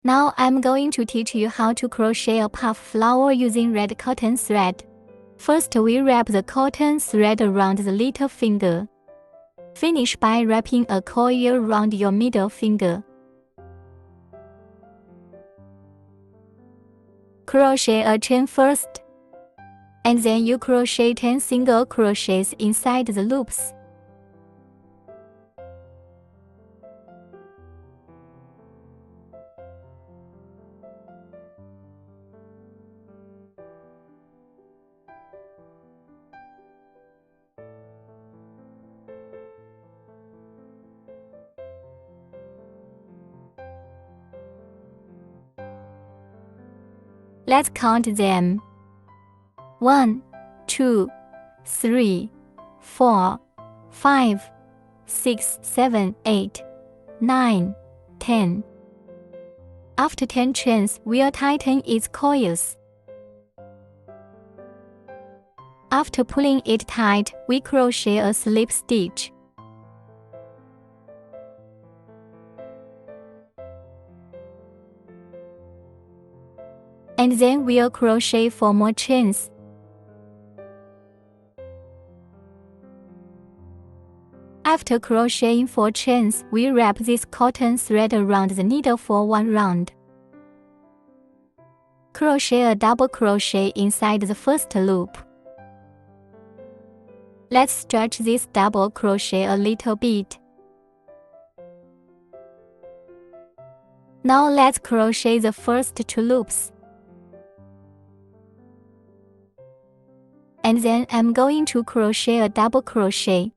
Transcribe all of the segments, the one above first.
Now I'm going to teach you how to crochet a puff flower using red cotton thread. First, we wrap the cotton thread around the little finger. Finish by wrapping a coil around your middle finger. Crochet a chain first, and then you crochet 10 single crochets inside the loops. Let's count them. 1, 2, 3, 4, 5, 6, 7, 8, 9, 10. After 10 chains, we'll tighten its coils. After pulling it tight, we crochet a slip stitch. And then we'll crochet 4 more chains. After crocheting 4 chains, we wrap this cotton thread around the needle for 1 round. Crochet a double crochet inside the first loop. Let's stretch this double crochet a little bit. Now let's crochet the first 2 loops. And then I'm going to crochet a double crochet.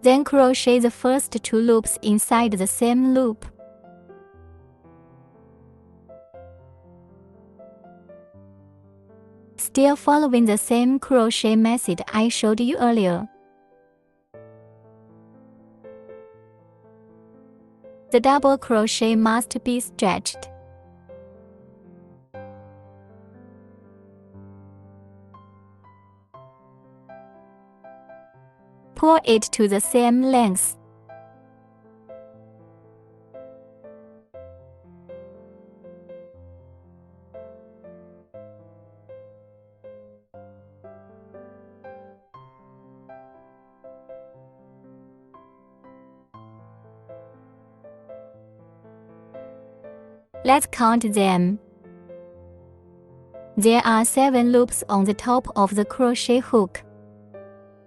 Then crochet the first 2 loops inside the same loop. Still following the same crochet method I showed you earlier. The double crochet must be stretched. Pull it to the same length. Let's count them. There are 7 loops on the top of the crochet hook.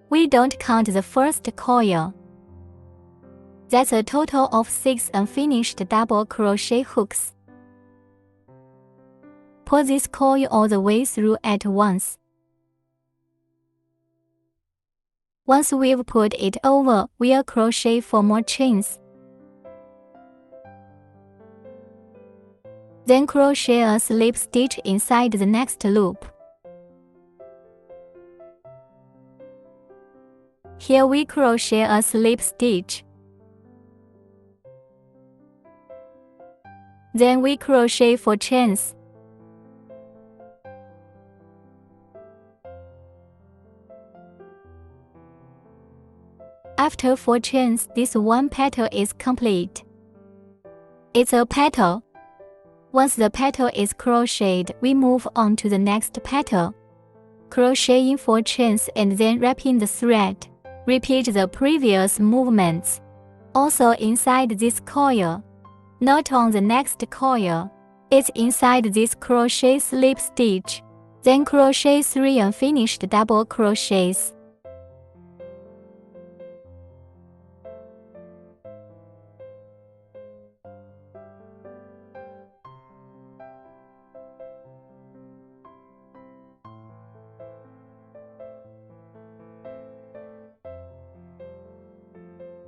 We don't count the first coil. That's a total of 6 unfinished double crochet hooks. Pull this coil all the way through at once. Once we've pulled it over, we'll crochet 4 more chains. Then crochet a slip stitch inside the next loop. Here we crochet a slip stitch. Then we crochet 4 chains. After 4 chains, this one petal is complete. It's a petal. Once the petal is crocheted, we move on to the next petal. Crocheting 4 chains and then wrapping the thread. Repeat the previous movements. Also inside this coil. Not on the next coil. It's inside this crochet slip stitch. Then crochet 3 unfinished double crochets.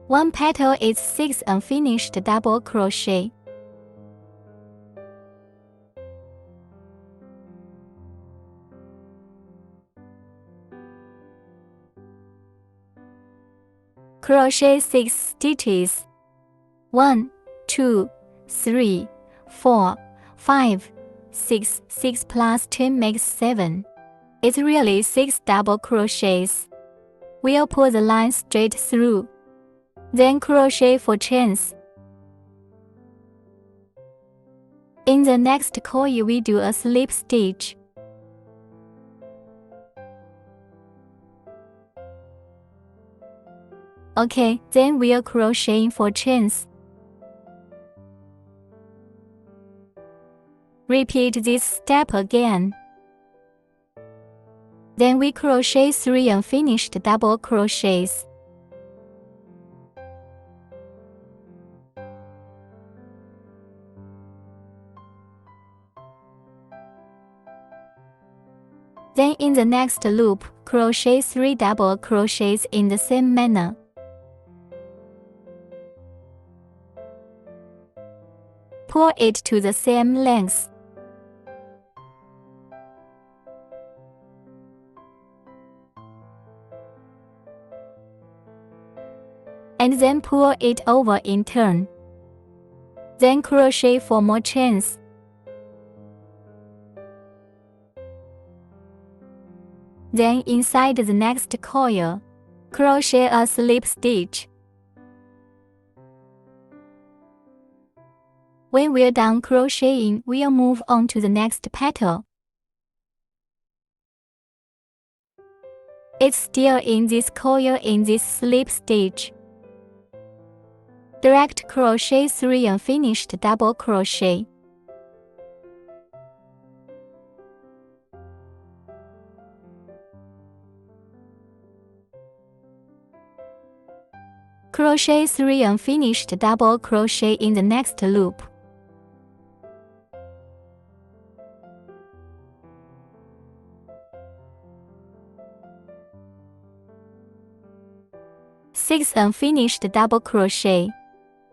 One petal is 6 unfinished double crochet. Crochet 6 stitches. 1, 2, 3, 4, 5, 6. 6 plus 10 makes 7. It's really 6 double crochets. We'll pull the line straight through. Then crochet 4 chains. In the next coil, we do a slip stitch. Okay, then we'll crochet 4 chains. Repeat this step again. Then we crochet 3 unfinished double crochets. Then in the next loop, crochet 3 double crochets in the same manner. Pull it to the same length. And then pull it over in turn. Then crochet 4 more chains. Then inside the next coil, crochet a slip stitch. When we're done crocheting, we'll move on to the next petal. It's still in this coil in this slip stitch. Direct crochet 3 unfinished double crochet. Crochet 3 unfinished double crochet in the next loop. Six unfinished double crochet.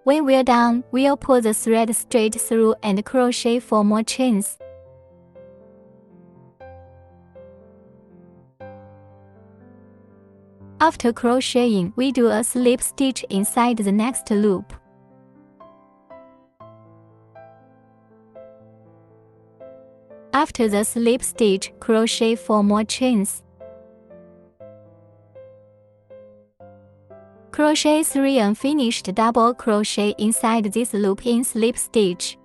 When we're done, we'll pull the thread straight through and crochet 4 more chains. After crocheting, we do a slip stitch inside the next loop. After the slip stitch, crochet 4 more chains. Crochet 3 unfinished double crochet inside this loop in slip stitch.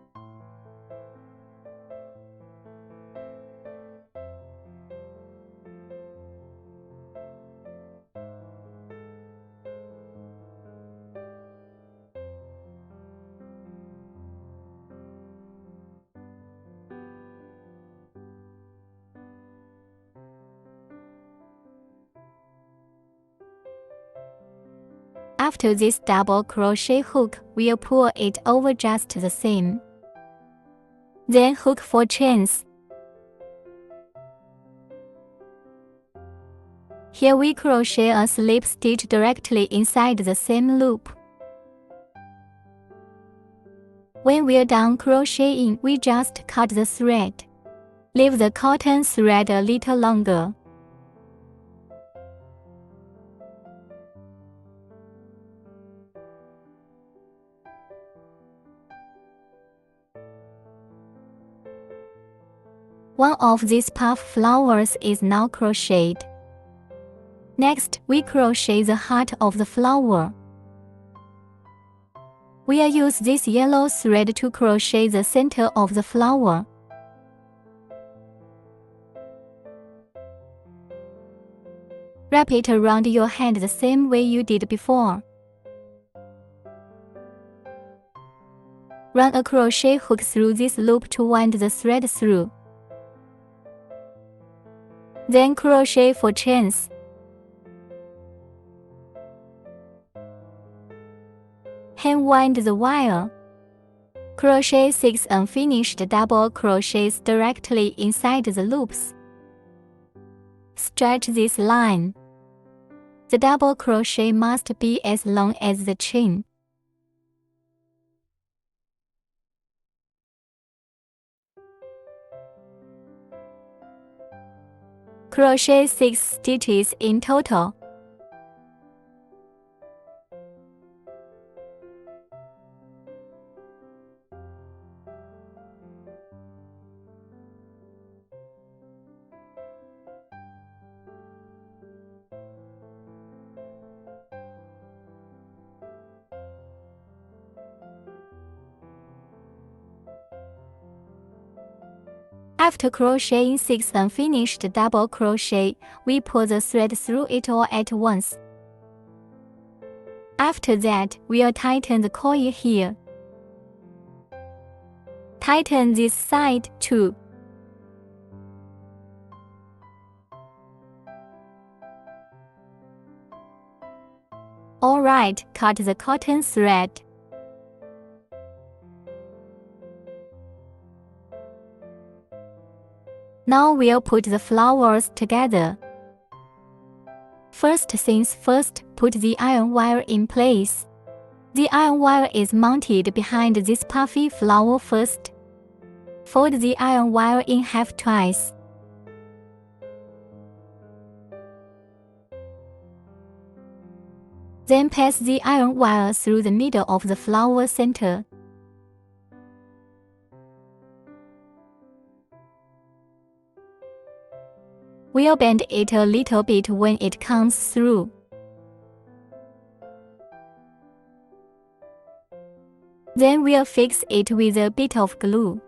After this double crochet hook, we'll pull it over just the same. Then hook 4 chains. Here we crochet a slip stitch directly inside the same loop. When we're done crocheting, we just cut the thread. Leave the cotton thread a little longer. One of these puff flowers is now crocheted. Next, we crochet the heart of the flower. We'll use this yellow thread to crochet the center of the flower. Wrap it around your hand the same way you did before. Run a crochet hook through this loop to wind the thread through. Then crochet 4 chains. Hand wind the wire. Crochet 6 unfinished double crochets directly inside the loops. Stretch this line. The double crochet must be as long as the chain. Crochet 6 stitches in total. After crocheting 6 unfinished double crochet, we pull the thread through it all at once. After that, we'll tighten the coil here. Tighten this side too. Alright, cut the cotton thread. Now we'll put the flowers together. First things first, put the iron wire in place. The iron wire is mounted behind this puffy flower first. Fold the iron wire in half twice. Then pass the iron wire through the middle of the flower center. We'll bend it a little bit when it comes through. Then we'll fix it with a bit of glue.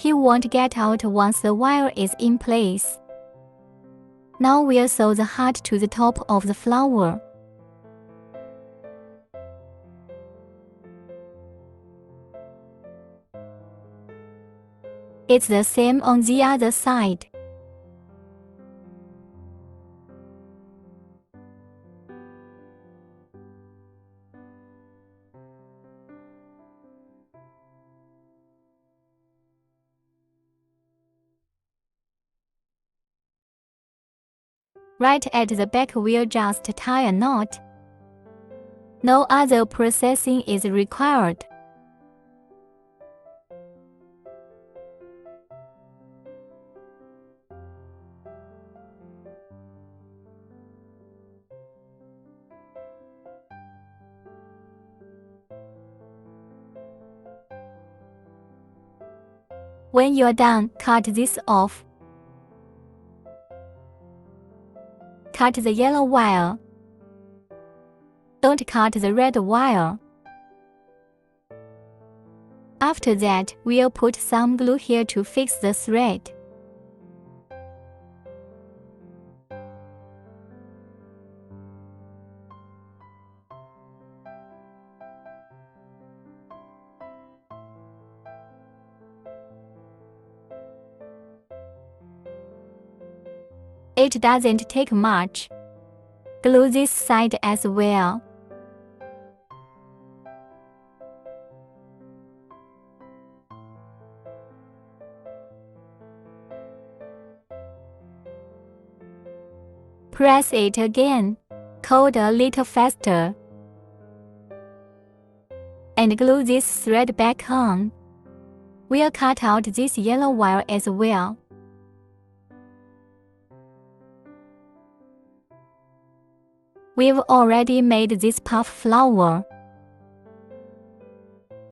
He won't get out once the wire is in place. Now we'll sew the heart to the top of the flower. It's the same on the other side. Right at the back, we'll just tie a knot. No other processing is required. When you're done, cut this off. Cut the yellow wire. Don't cut the red wire. After that, we'll put some glue here to fix the thread. It doesn't take much. Glue this side as well. Press it again, cold a little faster, and glue this thread back on. We'll cut out this yellow wire as well. We've already made this puff flower.